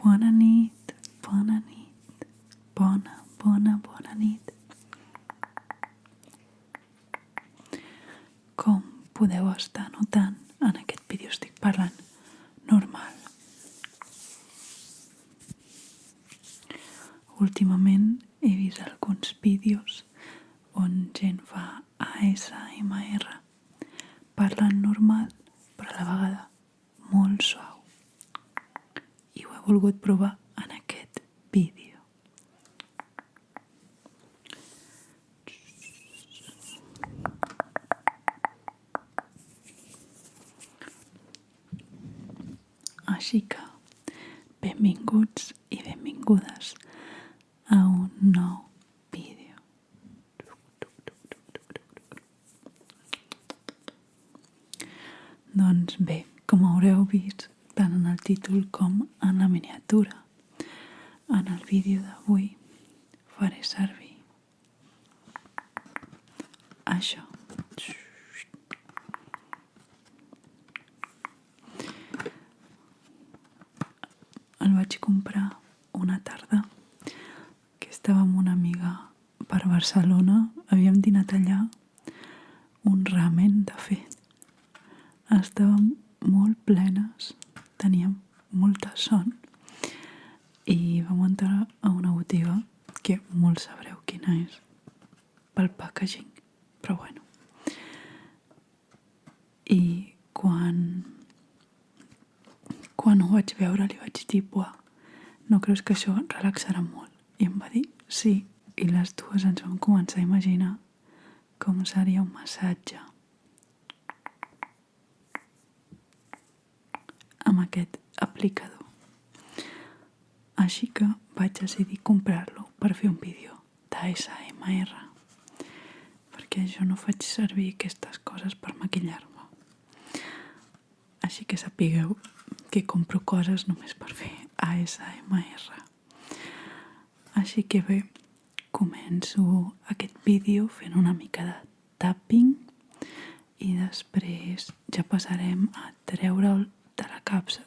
Bona nit, bona nit, bona nit. Com podeu estar notant, en aquest vídeo estic parlant normal. Últimament he vist alguns vídeos on gent fa ASMR parlant normal, però a la vegada molt suau. I ho he volgut provar en aquest vídeo. Així que, benvinguts i benvingudes a un nou vídeo. Doncs bé, com haureu vist tant en el títol com en la miniatura, en el vídeo d'avui faré servir això. El vaig comprar una tarda que estava amb una amiga per Barcelona. Havíem dinat allà un ramen, de fet. Estàvem molt plenes, teníem molta son i vam entrar a una botiga que molt sabreu quina és pel packaging, però bueno. I quan ho vaig veure li vaig dir, buah, no creus que això relaxarà molt? I em va dir sí, i les dues ens vam començar a imaginar com seria un massatge amb aquest aplicador. Així que vaig decidir comprar-lo per fer un vídeo d'ASMR, perquè jo no faig servir aquestes coses per maquillar-me. Així que sapigueu que compro coses només per fer ASMR. Així que bé, començo aquest vídeo fent una mica de tapping i després ja passarem a treure'l de la capsa,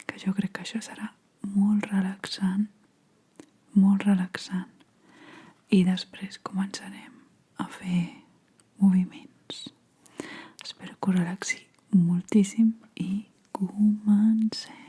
que jo crec que això serà molt relaxant, i després començarem a fer moviments. Espero que us relaxi moltíssim i comencem.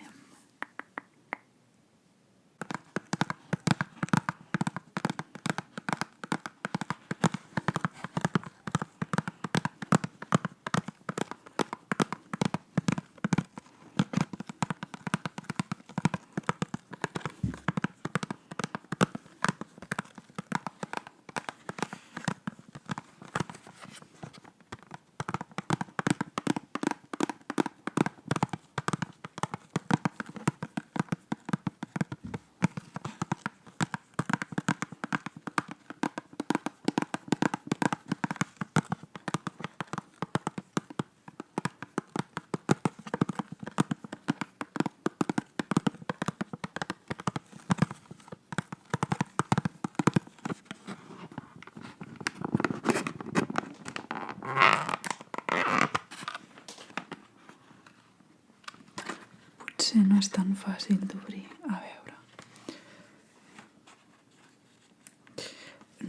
Potser no és tan fàcil d'obrir. A veure.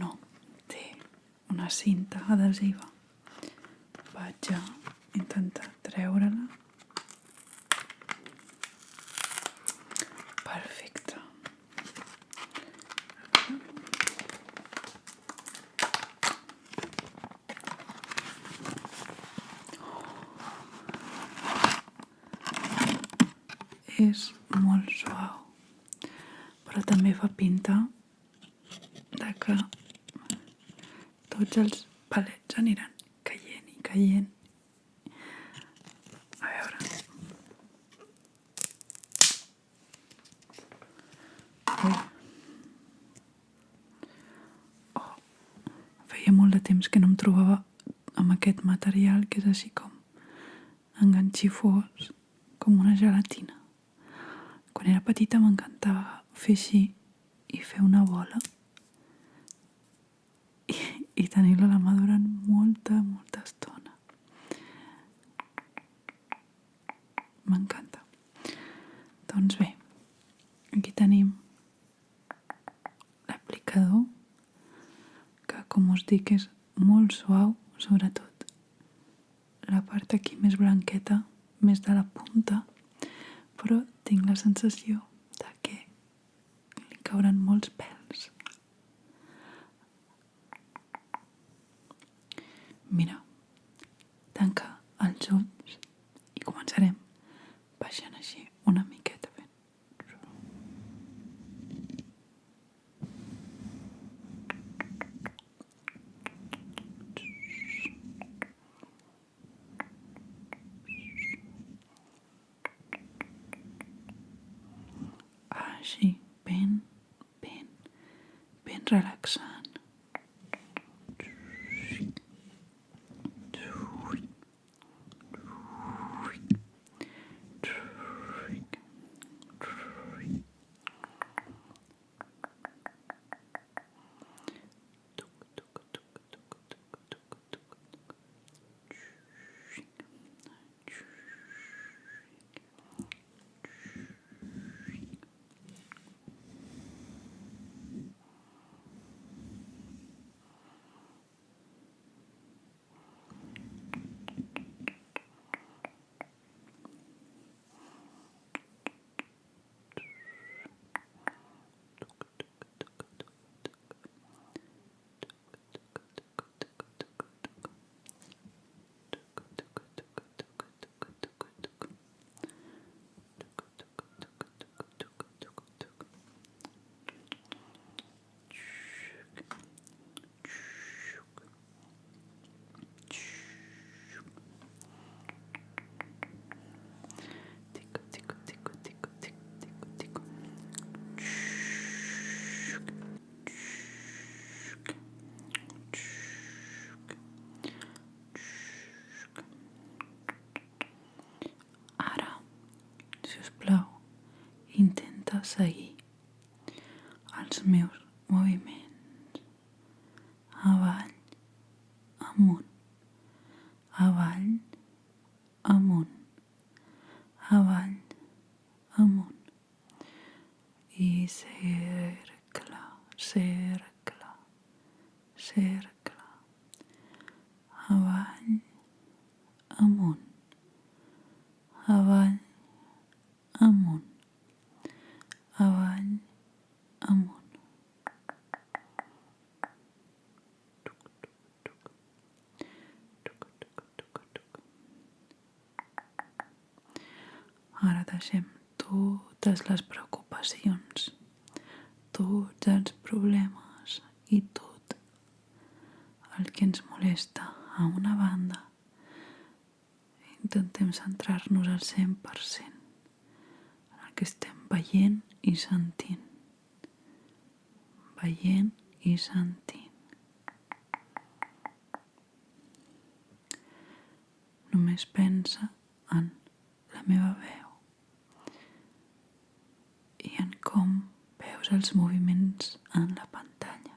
No, té una cinta adhesiva. Vaig a intentar treure-la. Perfecte. És molt suau, però també fa pinta de que tots els palets aniran caient i caient. A veure. Feia molt de temps que no em trobava amb aquest material que és així com enganxifós, com una gelatina. Quan era petita m'encantava fer així i fer una bola i tenir-la a la mà durant molta estona. M'encanta. Doncs bé, Aquí tenim l'aplicador, que com us dic és molt suau, sobretot la part aquí més blanqueta, més de la punta, però tinc la sensació de que li cauran molts pèls. Mira, tanca els ulls i començarem baixant així una miqueta fent. Així, ben relaxant. Intenta seguir els meus moviments avall, amunt, avall, amunt, avall, amunt i cercle, cercle, cercle, avall, amunt, avall, amunt, avall, amunt. Ara deixem totes les preocupacions, tots els problemes i tot el que ens molesta a una banda. Intentem centrar-nos al 100% en el que estem veient i sentint. Veient i sentint. Només pensa en la meva veu i en com veus els moviments en la pantalla.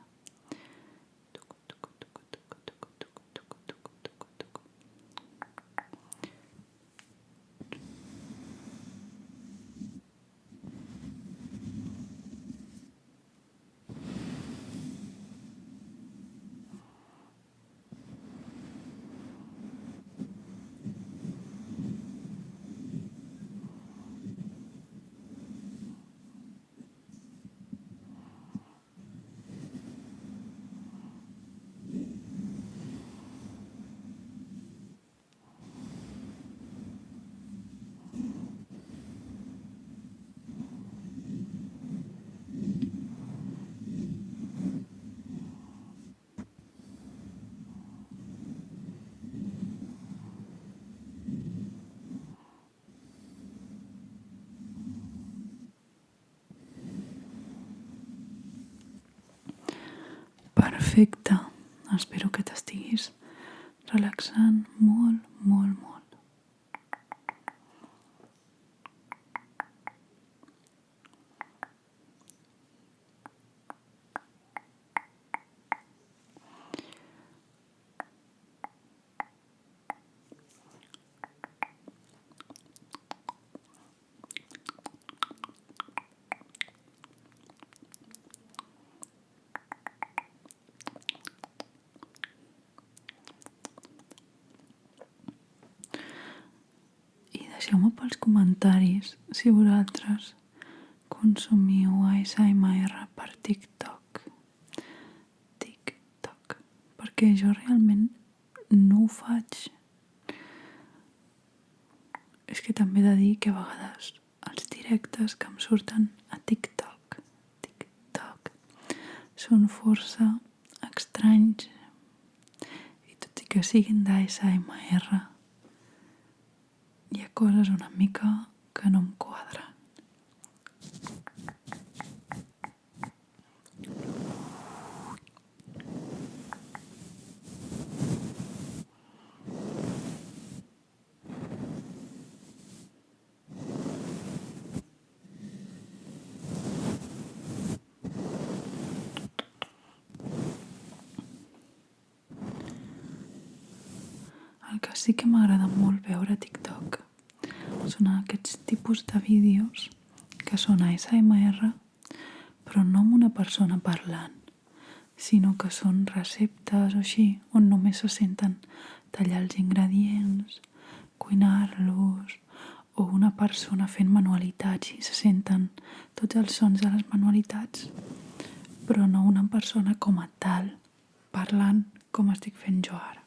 Perfecte. Espero que t'estiguis relaxant molt, molt, molt. Deixeu-me pels comentaris si vosaltres consumiu ASMR per TikTok. Perquè jo realment no ho faig. És que també he de dir que a vegades els directes que em surten a TikTok són força estranys, i tot i que siguin d'ASMR hi ha coses una mica que no em quadren. El que sí que m'agrada molt veure a TikTok són aquests tipus de vídeos que són ASMR, però no amb una persona parlant, sinó que són receptes o així, on només se senten tallar els ingredients, cuinar-los, o una persona fent manualitats i se senten tots els sons de les manualitats, però no una persona com a tal, parlant com estic fent jo ara.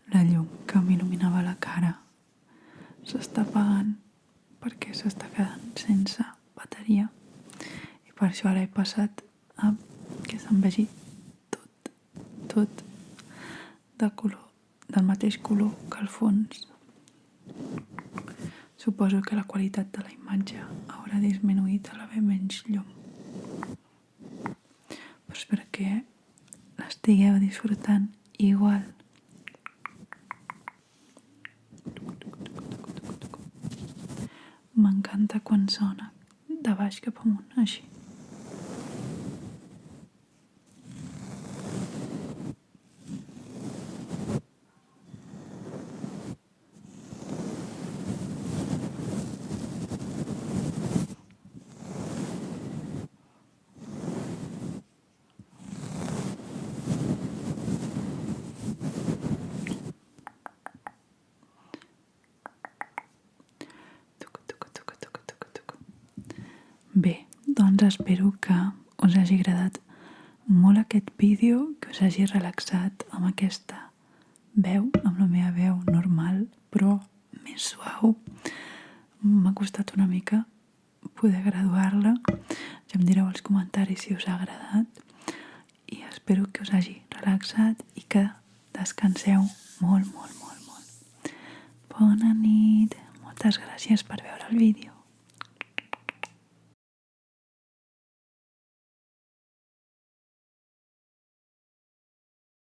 La llum que m'il·luminava la cara s'està apagant perquè s'està quedant sense bateria, i per això ara he passat a que se'n vegi tot de color, del mateix color que el fons. Suposo que la qualitat de la imatge haurà disminuït a l'haver menys llum, però espero que l'estigueu disfrutant igual. M'encanta quan sona de baix cap amunt, així. Bé, doncs espero que us hagi agradat molt aquest vídeo, que us hagi relaxat amb aquesta veu, amb la meva veu normal, però més suau. M'ha costat una mica poder graduar-la. Ja em direu als comentaris si us ha agradat. i espero que us hagi relaxat i que descanseu molt, molt, molt, molt. Bona nit. Moltes gràcies per veure el vídeo.